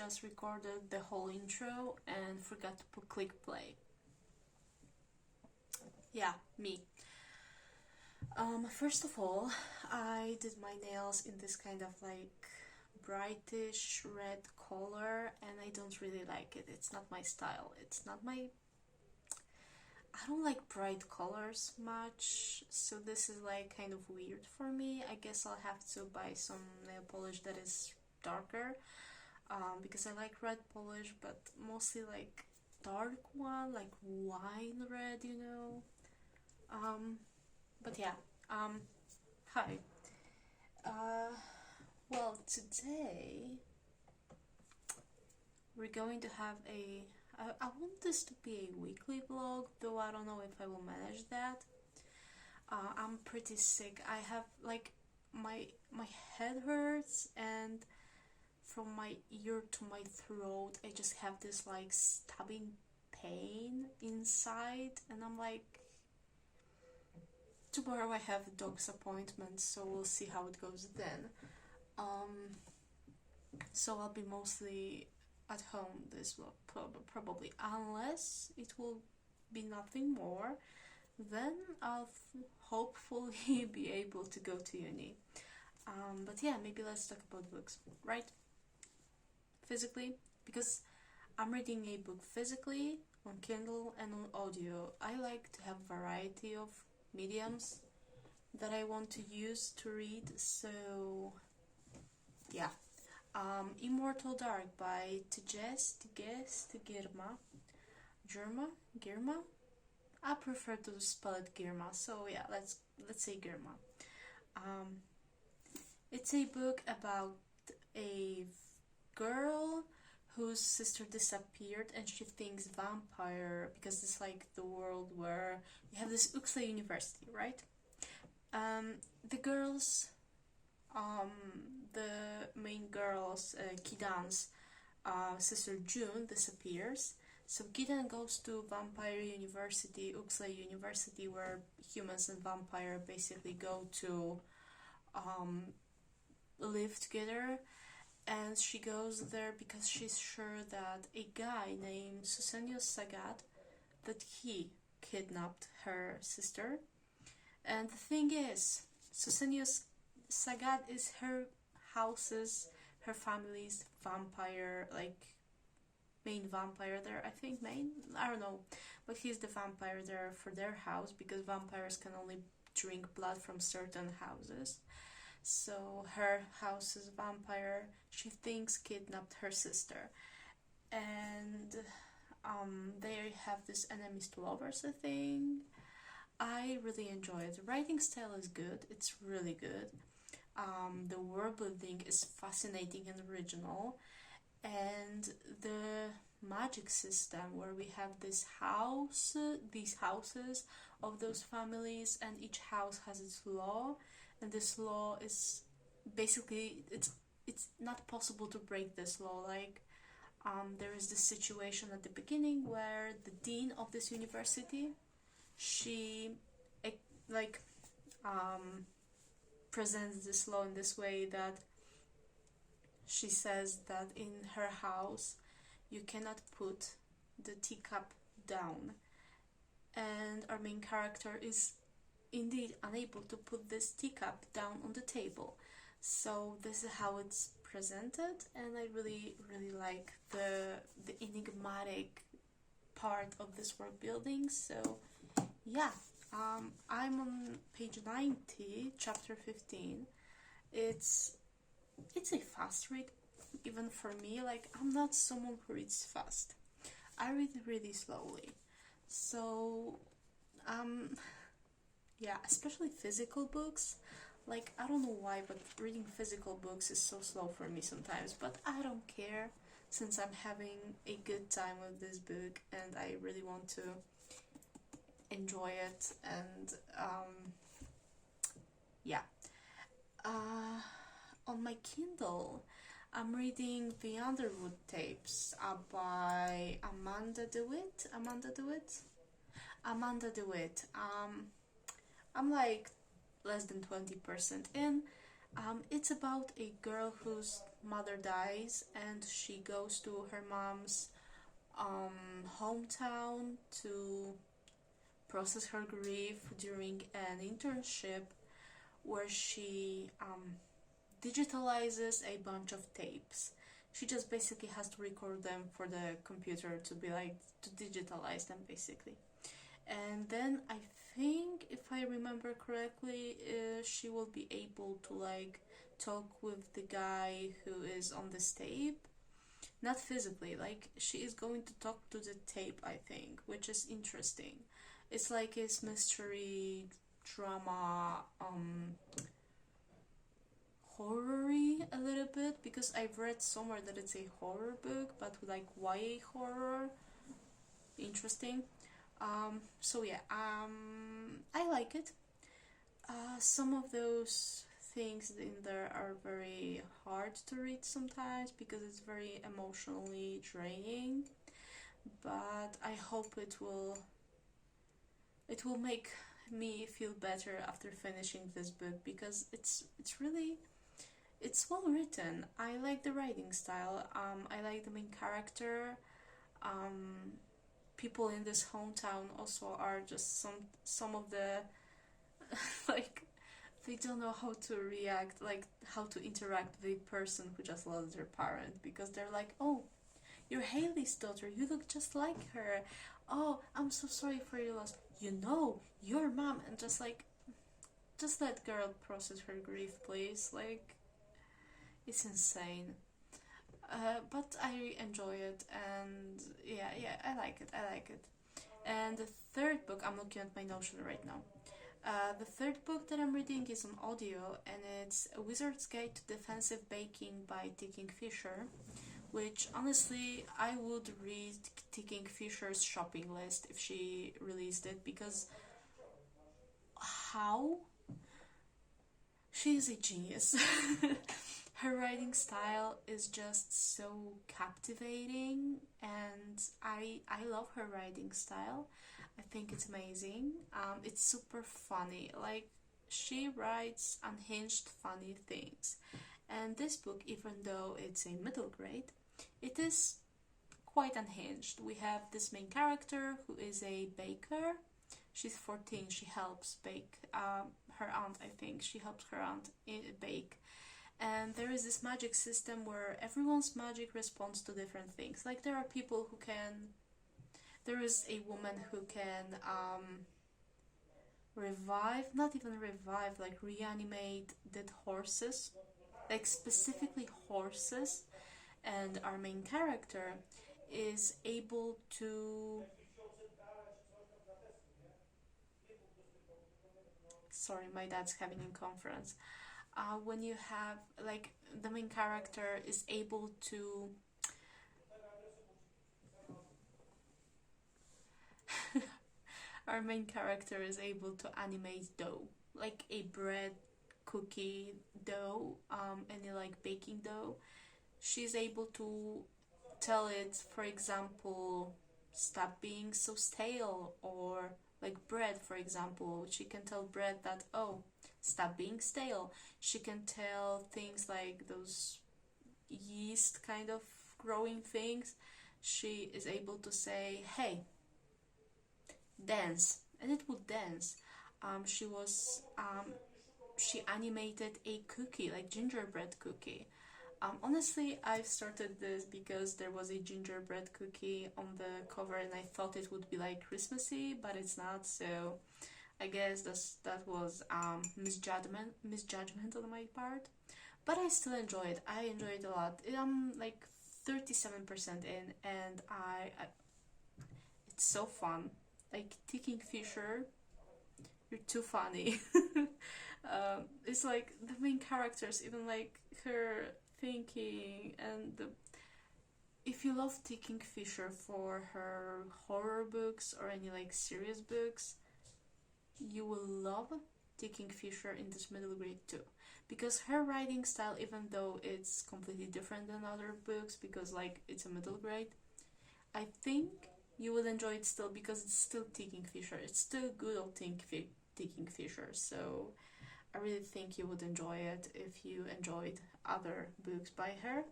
just recorded the whole intro and forgot to click play. Yeah, me. First of all, I did my nails in this kind of like brightish red color, and I don't really like it. It's not my style. It's not my... I don't like bright colors much, so this is like kind of weird for me. I guess I'll have to buy some nail polish that is darker, because I like red polish, but mostly like dark one, like wine red, you know. But yeah, hi. Well, today we're going to have I want this to be a weekly vlog, though I don't know if I will manage that. I'm pretty sick. I have like my head hurts, and from my ear to my throat I just have this like stabbing pain inside, and I'm like, tomorrow I have a doctor's appointment, so we'll see how it goes then. So I'll be mostly at home this will probably, unless it will be nothing more, then I'll hopefully be able to go to uni. But yeah, maybe let's talk about books, right? Physically, because I'm reading a book physically on Kindle and on audio. I like to have variety of mediums that I want to use to read, so yeah. Immortal Dark by Tges Girma. I prefer to spell it Girma, so yeah, let's say Girma. It's a book about a girl whose sister disappeared, and she thinks vampire, because it's like the world where you have this Uxley University, right? The girls, the main girl's Kidan's sister June disappears, so Kidan goes to Vampire University, Uxley University, where humans and vampire basically go to live together. And she goes there because she's sure that a guy named Susenyos Sagat, that he kidnapped her sister. And the thing is, Susenyos Sagat is her house's, her family's vampire, like main vampire there. I think I don't know, but he's the vampire there for their house, because vampires can only drink blood from certain houses. So her house's vampire, she thinks, kidnapped her sister, and they have this enemies to lovers, I think. I really enjoy it. The writing style is good. It's really good. The world building is fascinating and original, and the magic system where we have these houses of those families, and each house has its law, and this law is basically, it's not possible to break this law. Like, there is this situation at the beginning where the dean of this university, she like presents this law in this way that she says that in her house you cannot put the teacup down, and our main character is indeed unable to put this teacup down on the table. So this is how it's presented, and I really like the enigmatic part of this world building. So yeah, I'm on page 90, chapter 15. It's a fast read, even for me. Like, I'm not someone who reads fast. I read really slowly. So yeah, especially physical books. Like, I don't know why, but reading physical books is so slow for me sometimes, but I don't care, since I'm having a good time with this book and I really want to enjoy it. And yeah, on my Kindle I'm reading The Underwood Tapes by Amanda DeWitt. I'm like less than 20% in. It's about a girl whose mother dies and she goes to her mom's hometown to process her grief during an internship where she digitalizes a bunch of tapes. She just basically has to record them for the computer to be like to digitalize them basically. And then I think, if I remember correctly, she will be able to like talk with the guy who is on this tape. Not physically, like she is going to talk to the tape, I think, which is interesting. It's like it's mystery drama, horror-y a little bit, because I've read somewhere that it's a horror book, but like YA horror. Interesting. So yeah, I like it. Some of those things in there are very hard to read sometimes because it's very emotionally draining. But I hope it will make me feel better after finishing this book, because it's really it's well written. I like the writing style. I like the main character. People in this hometown also are just some of the like they don't know how to react, like how to interact with a person who just lost their parent, because they're like, oh, you're Haley's daughter, you look just like her. Oh, I'm so sorry for your loss. Your mom. And just let girl process her grief, please. Like, it's insane. But I enjoy it, and yeah, I like it. I like it. And the third book, I'm looking at my Notion right now. The third book that I'm reading is on audio, and it's A Wizard's Guide to Defensive Baking by Ticking Fisher, which honestly I would read Ticking Fisher's shopping list if she released it, because how she is a genius. Her writing style is just so captivating, and I love her writing style. I think it's amazing. It's super funny. Like, she writes unhinged, funny things. And this book, even though it's a middle grade, it is quite unhinged. We have this main character who is a baker. She's 14. She helps bake. Her aunt, I think, she helps her aunt bake. And there is this magic system where everyone's magic responds to different things. Like, there are people who can. There is a woman who can revive, not even revive, like reanimate dead horses, like specifically horses. And our main character is able to. Sorry, my dad's having a conference. When you have, like, the main character is able to. Our main character is able to animate dough, like a bread cookie dough, any like baking dough. She's able to tell it, for example, stop being so stale, or like bread, for example. She can tell bread that, oh, stop being stale. She can tell things like those yeast kind of growing things. She is able to say, hey, dance, and it would dance. She was she animated a cookie, like gingerbread cookie. Honestly, I started this because there was a gingerbread cookie on the cover, and I thought it would be like Christmassy, but it's not. So I guess that was misjudgment on my part. But I still enjoy it. I enjoy it a lot. I'm like 37% in, and it's so fun. Like, Ticking Fisher, you're too funny. It's like the main characters, even like her thinking, and if you love Ticking Fisher for her horror books or any like serious books, you will love Ticking Fisher in this middle grade too, because her writing style, even though it's completely different than other books, because like it's a middle grade, I think you will enjoy it still, because it's still Ticking Fisher. It's still good old Ticking Fisher. So I really think you would enjoy it if you enjoyed other books by her.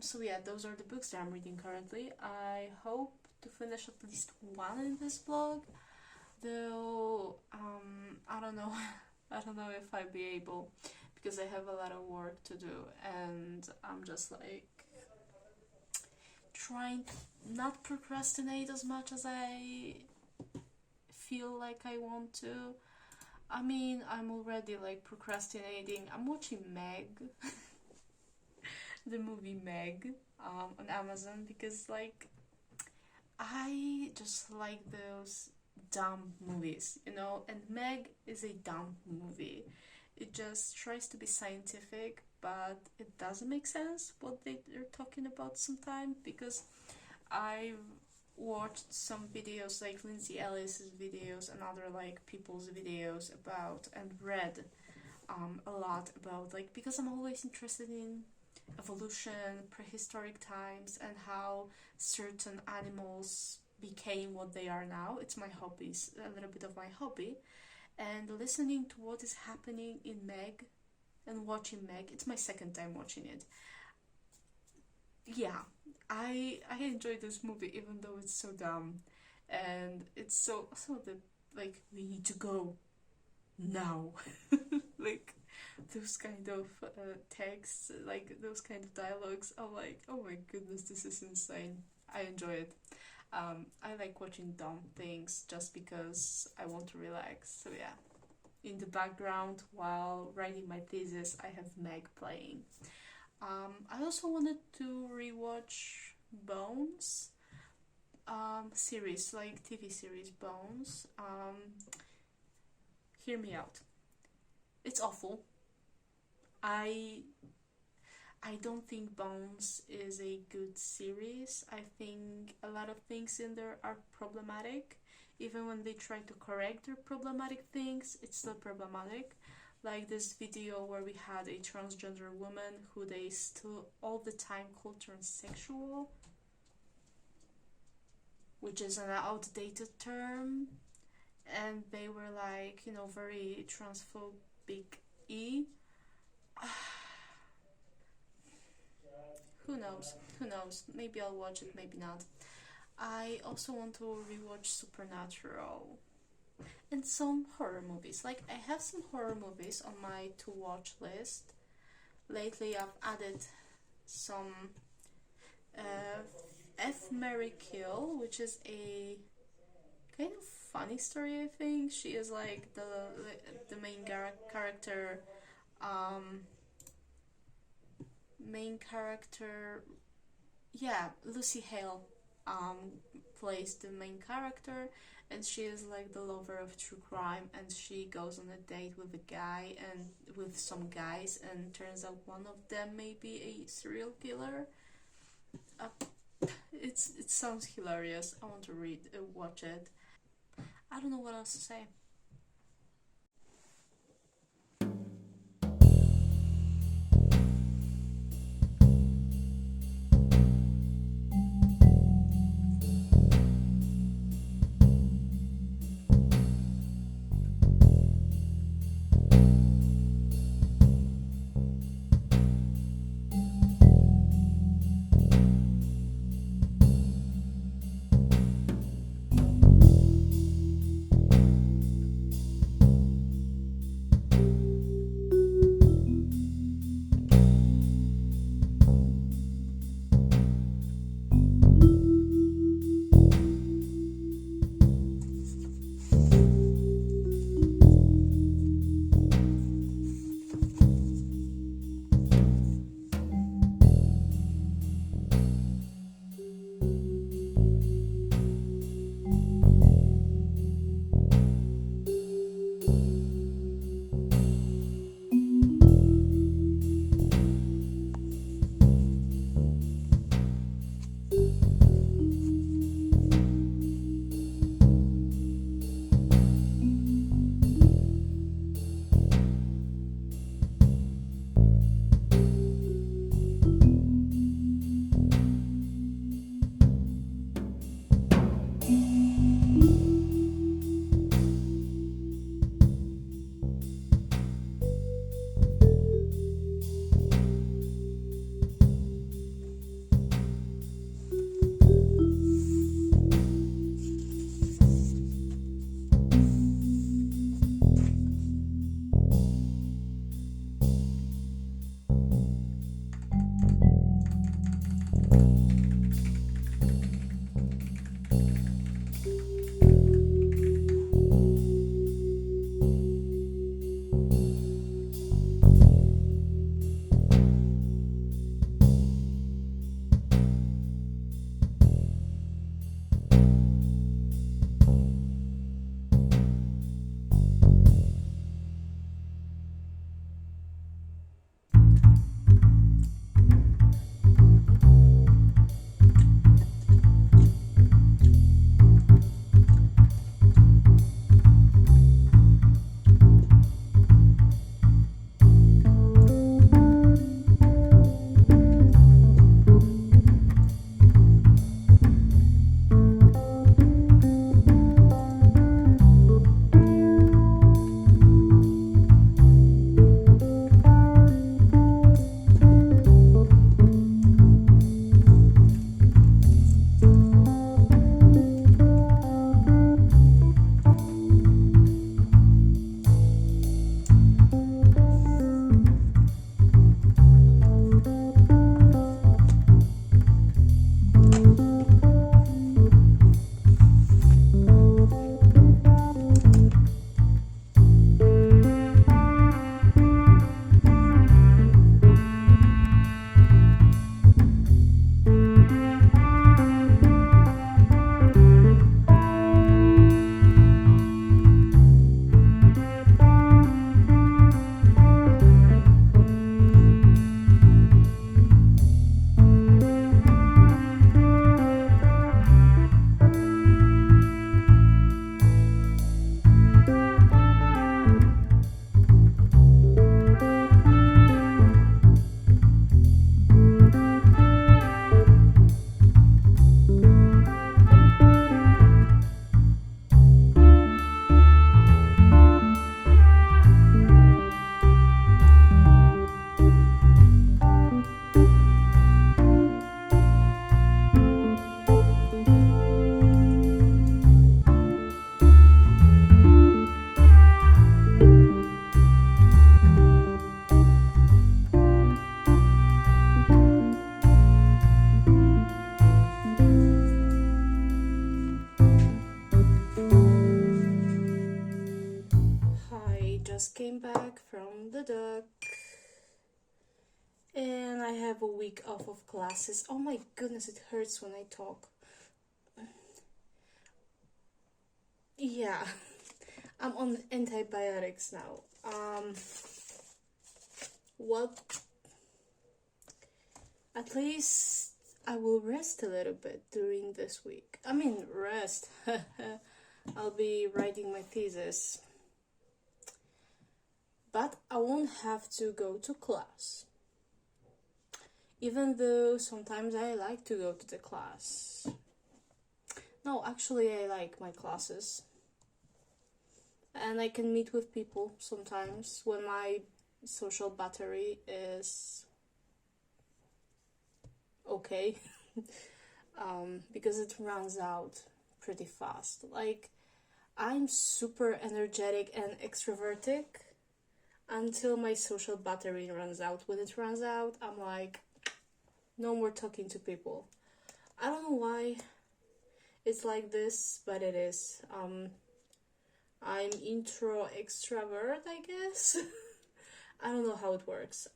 So yeah, those are the books that I'm reading currently. I hope to finish at least one in this vlog, though I don't know. I don't know if I'll be able, because I have a lot of work to do and I'm just like trying to not procrastinate as much as I feel like I want to. I mean, I'm already like procrastinating. I'm watching Meg, the movie Meg, on Amazon, because like I just like those dumb movies, you know, and Meg is a dumb movie. It just tries to be scientific, but it doesn't make sense what they're talking about sometimes, because I've watched some videos like Lindsay Ellis's videos and other like people's videos about, and read a lot about, like, because I'm always interested in evolution, prehistoric times, and how certain animals became what they are now. It's my hobbies, a little bit of my hobby. And listening to what is happening in Meg and watching Meg, it's my second time watching it. Yeah, I enjoy this movie even though it's so dumb, and it's so the like, we need to go now. Like those kind of texts, like those kind of dialogues. I'm like, oh my goodness, this is insane. I enjoy it. I like watching dumb things just because I want to relax. So yeah, in the background while writing my thesis, I have Meg playing. I also wanted to rewatch Bones series, like TV series Bones. Hear me out. It's awful. I I don't think Bones is a good series. I think a lot of things in there are problematic. Even when they try to correct their problematic things, it's still problematic. Like this video where we had a transgender woman who they still all the time call transsexual, which is an outdated term, and they were like, you know, very transphobic y. Who knows? Who knows? Maybe I'll watch it, maybe not. I also want to rewatch Supernatural and some horror movies. Like, I have some horror movies on my to watch list. Lately, I've added some F. Mary Kill, which is a kind of funny story. I think she is like the main character. Main character, yeah, Lucy Hale plays the main character, and she is like the lover of true crime, and she goes on a date with a guy and with some guys, and turns out one of them may be a serial killer. It sounds hilarious. I want to watch it. I don't know what else to say. duck. And I have a week off of classes. Oh my goodness, it hurts when I talk. Yeah, I'm on antibiotics now. Well, at least I will rest a little bit during this week. I mean, rest. I'll be writing my thesis. But I won't have to go to class. Even though sometimes I like to go to the class. No, actually I like my classes. And I can meet with people sometimes when my social battery is okay. Because it runs out pretty fast. Like, I'm super energetic and extrovertic until my social battery runs out. When it runs out, I'm like, no more talking to people. I don't know why it's like this, but it is. I'm intro extrovert, I guess. I don't know how it works.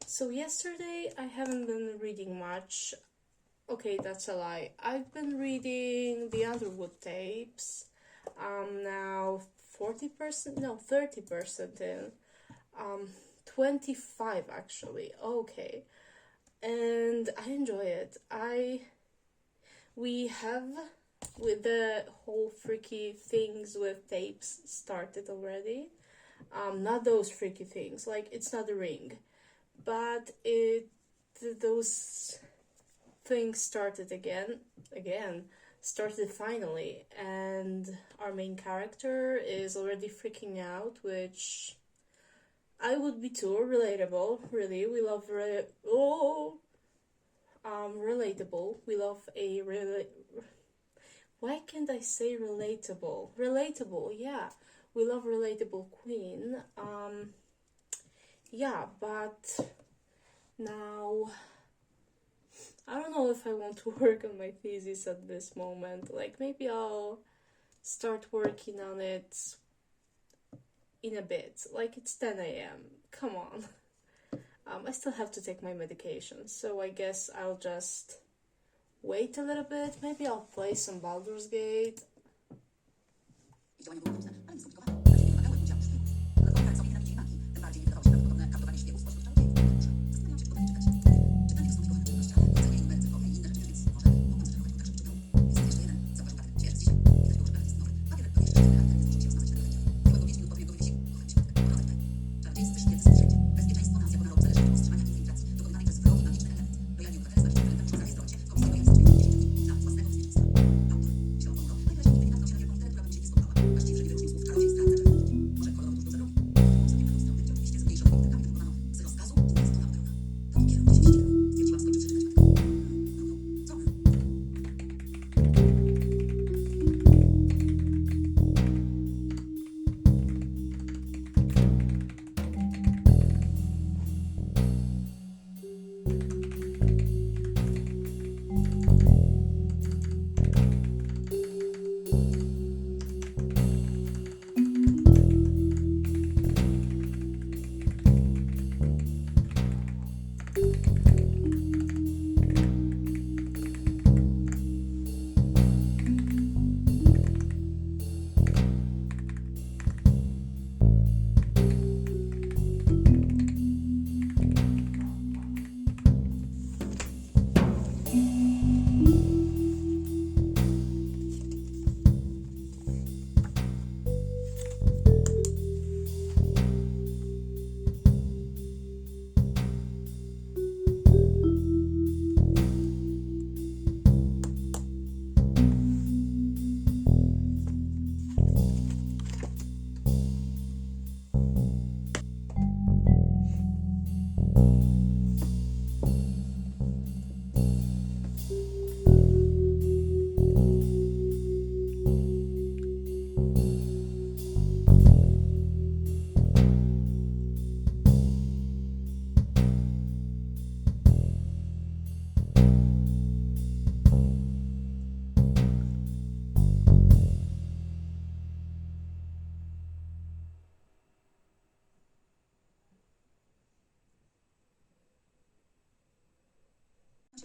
So yesterday I haven't been reading much. Okay, that's a lie. I've been reading the Underwood tapes. Now 40%, no, 30% in. 25 actually. Okay. And I enjoy it. We have with the whole freaky things with tapes started already. Not those freaky things, like it's not a ring, but those things started started finally, and our main character is already freaking out, which I would be too. Relatable, really. We love relatable. We love why can't I say relatable? Relatable, yeah. We love relatable queen. Yeah, but now I don't know if I want to work on my thesis at this moment. Like, maybe I'll start working on it in a bit. Like, it's 10 a.m. Come on. I still have to take my medication, so I guess I'll just wait a little bit. Maybe I'll play some Baldur's Gate.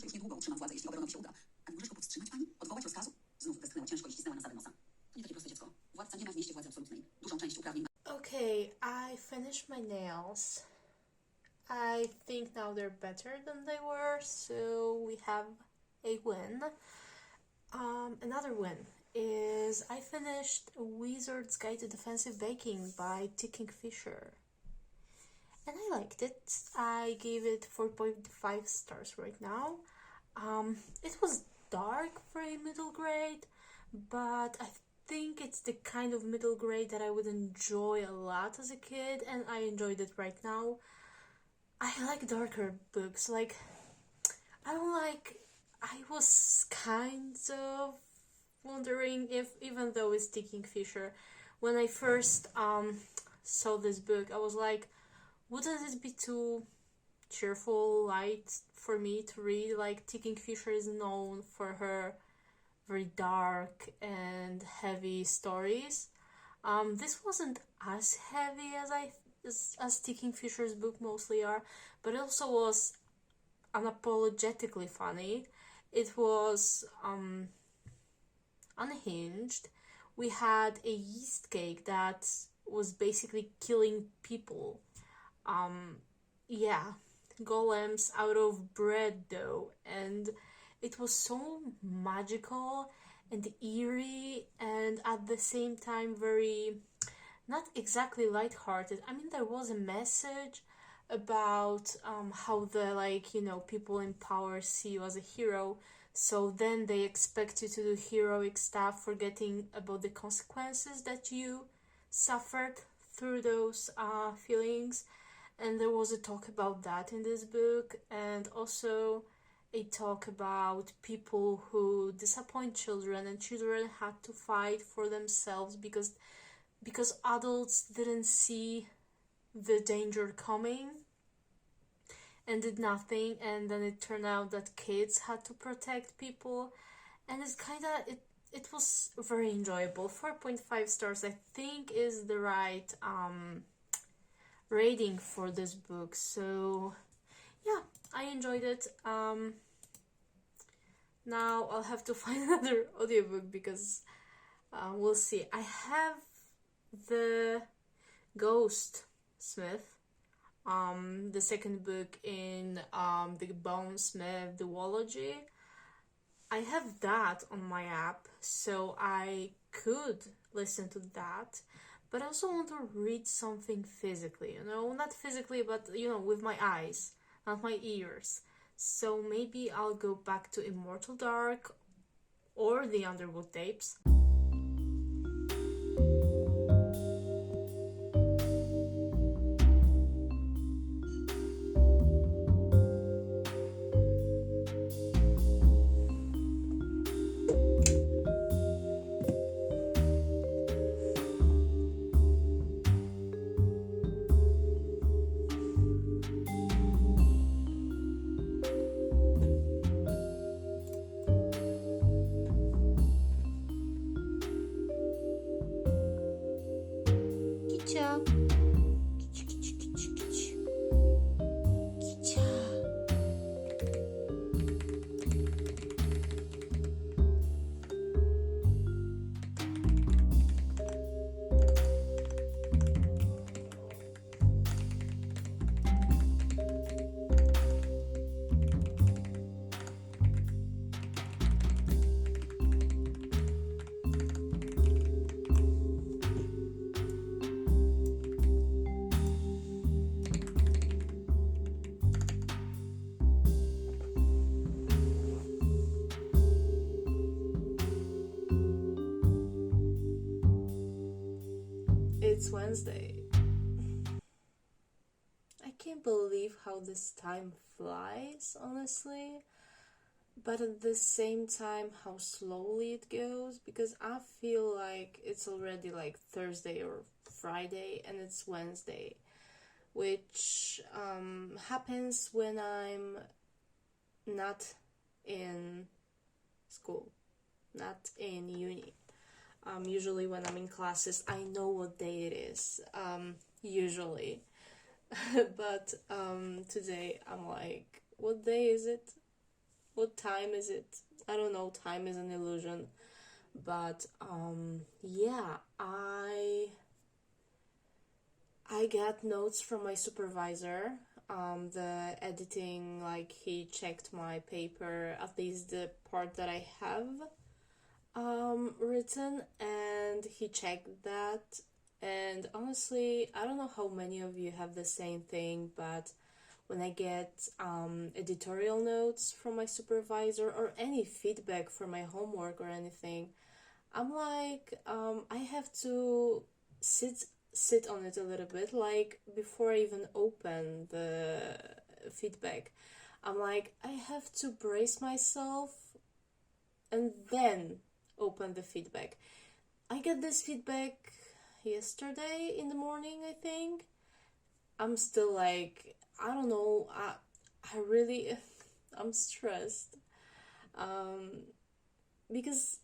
już niedługo utrzymam władzę, jeśli obrona mi się uda. A nie możesz go powstrzymać, pani? Odwołać rozkazu? Znów westchnęła ciężko i ścisnęła nam nosa. To nie takie proste, dziecko. Władca nie ma w mieście władzy absolutnej. Dużą część uprawnień ma. Okay, I finished my nails. I think now they're better than they were, so we have a win. Another win is I finished Wizard's Guide to Defensive Baking by T. Kingfisher. And I liked it. I gave it 4.5 stars right now. It was dark for a middle grade, but I think it's the kind of middle grade that I would enjoy a lot as a kid, and I enjoyed it right now. I like darker books. Like, I was kind of wondering if, even though it's T. Kingfisher, when I first saw this book, I was like, wouldn't it be too cheerful, light for me to read? Like, T. Kingfisher is known for her very dark and heavy stories. This wasn't as heavy as T. Kingfisher's book mostly are, but it also was unapologetically funny. It was unhinged. We had a yeast cake that was basically killing people. Golems out of bread dough, and it was so magical and eerie, and at the same time very not exactly lighthearted. I mean, there was a message about how the people in power see you as a hero, so then they expect you to do heroic stuff, forgetting about the consequences that you suffered through those feelings. And there was a talk about that in this book, and also a talk about people who disappoint children, and children had to fight for themselves because adults didn't see the danger coming and did nothing, and then it turned out that kids had to protect people, and it was very enjoyable. 4.5 stars I think is the right rating for this book. So yeah, I enjoyed it. Now I'll have to find another audiobook because we'll see. I have the Ghost Smith, the second book in the Bonesmith duology. I have that on my app, so I could listen to that, but I also want to read something physically, not physically, but with my eyes, not my ears. So maybe I'll go back to Immortal Dark or the Underwood Tapes. Kicia. It's Wednesday. I can't believe how this time flies, honestly, but at the same time how slowly it goes, because I feel like it's already like Thursday or Friday and it's Wednesday, which happens when I'm not in school, not in uni. Usually when I'm in classes, I know what day it is, usually. But today I'm like, what day is it? What time is it? I don't know, time is an illusion. But yeah, I got notes from my supervisor. The editing, like he checked my paper, at least the part that I have written, and he checked that. And honestly, I don't know how many of you have the same thing, but when I get editorial notes from my supervisor or any feedback for my homework or anything, I'm like, I have to sit on it a little bit, like before I even open the feedback. I'm like, I have to brace myself and then open the feedback. I get this feedback yesterday in the morning, I think. I'm still like, I don't know, I really, I'm stressed. Um, because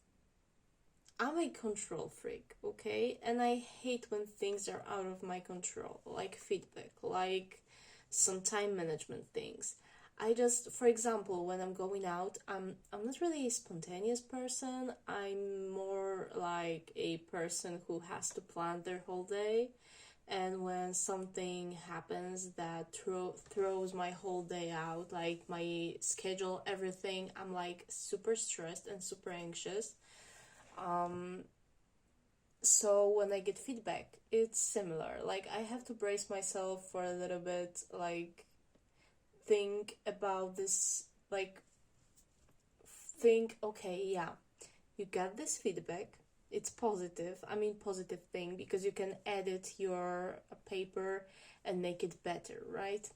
I'm a control freak, okay? And I hate when things are out of my control, like feedback, like some time management things. I just, for example, when I'm going out, I'm not really a spontaneous person. I'm more like a person who has to plan their whole day. And when something happens that throws my whole day out, like my schedule, everything, I'm like super stressed and super anxious. Um, so when I get feedback, it's similar. Like I have to brace myself for a little bit, like think about this, like think, okay, yeah, you got this feedback. It's positive. I mean, positive thing because you can edit your paper and make it better, right?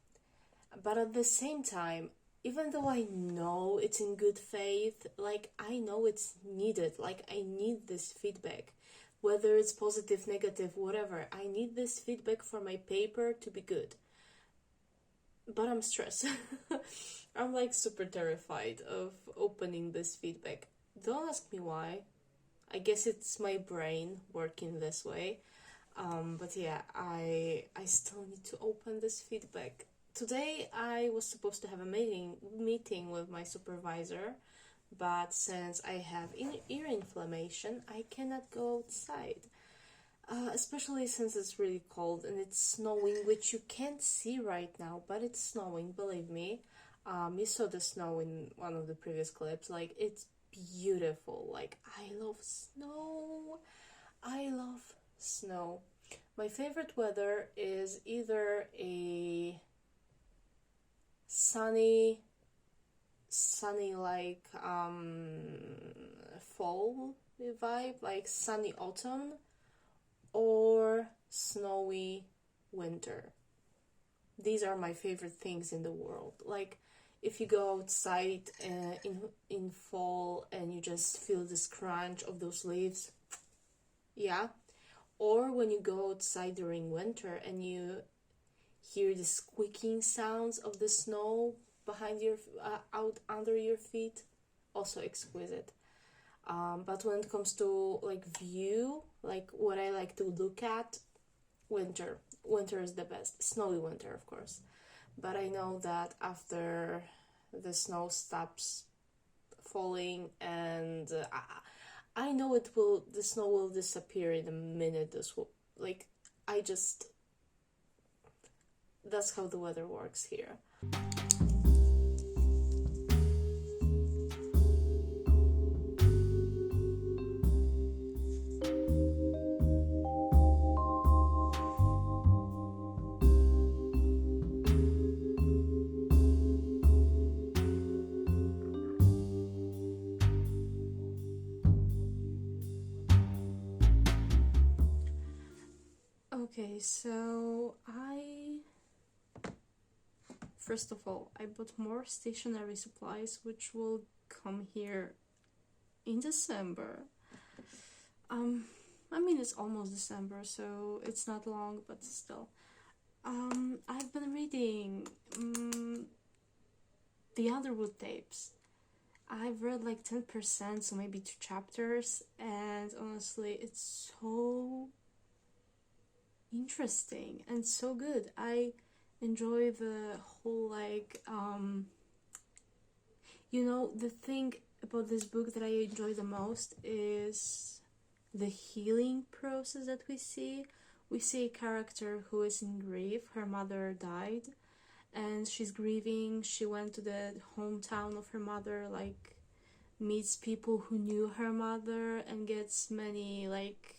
But at the same time, even though I know it's in good faith, like I know it's needed, like I need this feedback, whether it's positive, negative, whatever, I need this feedback for my paper to be good. But I'm stressed. I'm like super terrified of opening this feedback. Don't ask me why. I guess it's my brain working this way. But yeah, I still need to open this feedback. Today I was supposed to have a meeting with my supervisor, but since I have ear inflammation, I cannot go outside. Especially since it's really cold and it's snowing, which you can't see right now, but it's snowing, believe me. You saw the snow in one of the previous clips. Like, it's beautiful. Like, I love snow. I love snow. My favorite weather is either a sunny like fall vibe, like sunny autumn, or snowy winter. These are my favorite things in the world. Like if you go outside in fall and you just feel this crunch of those leaves, yeah. Or when you go outside during winter and you hear the squeaking sounds of the snow behind your out under your feet, also exquisite. But when it comes to like view, like what I like to look at, winter. Winter is the best. Snowy winter, of course. But I know that after the snow stops falling and I know the snow will disappear in a minute. Like, I just, that's how the weather works here. Okay, so first of all, I bought more stationery supplies, which will come here in December. I mean, it's almost December, so it's not long, but still. I've been reading the Underwood tapes. I've read like 10%, so maybe 2 chapters, and honestly, it's so interesting and so good. I enjoy the whole like You know, the thing about this book that I enjoy the most is the healing process that we see. We see a character who is in grief. Her mother died, and she's grieving. She went to the hometown of her mother, like meets people who knew her mother, and gets many like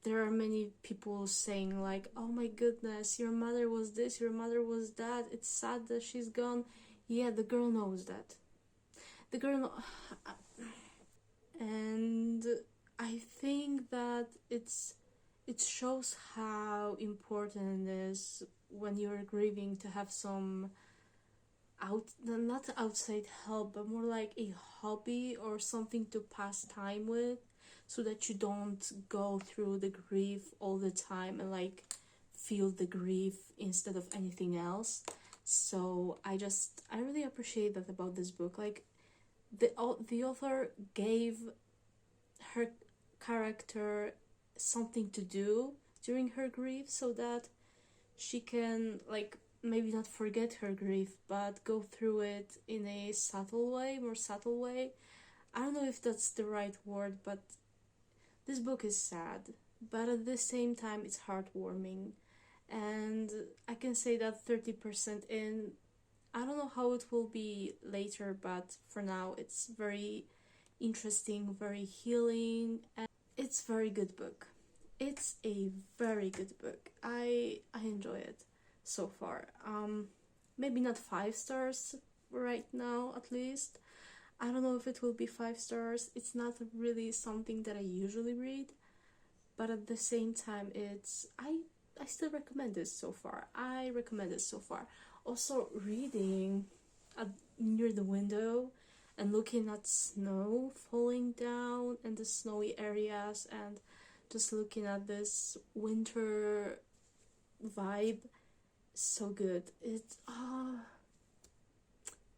there are many people saying like, oh my goodness, your mother was this, your mother was that, it's sad that she's gone. Yeah, the girl knows that. The girl and I think that it shows how important it is when you're grieving to have some not outside help, but more like a hobby or something to pass time with, so that you don't go through the grief all the time and like feel the grief instead of anything else. So I really appreciate that about this book. Like the author gave her character something to do during her grief, so that she can like maybe not forget her grief, but go through it in a more subtle way. I don't know if that's the right word, but this book is sad, but at the same time it's heartwarming. And I can say that 30% in. I don't know how it will be later, but for now it's very interesting, very healing, and it's a very good book. It's a very good book. I enjoy it so far. Maybe not 5 stars right now, at least. I don't know if it will be 5 stars. It's not really something that I usually read, but at the same time, I still recommend this so far. I recommend it so far. Also, reading near the window and looking at snow falling down and the snowy areas, and just looking at this winter vibe, so good. It's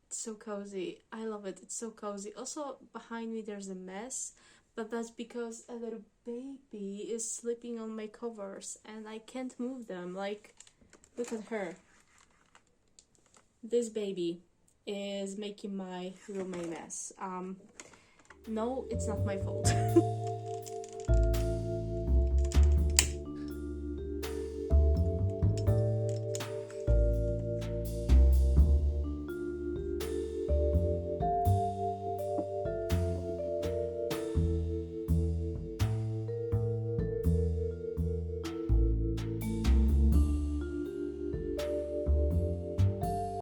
so cozy. I love it. It's so cozy. Also, behind me there's a mess, but that's because a little baby is sleeping on my covers and I can't move them. Like, look at her. This baby is making my room a mess. No, it's not my fault.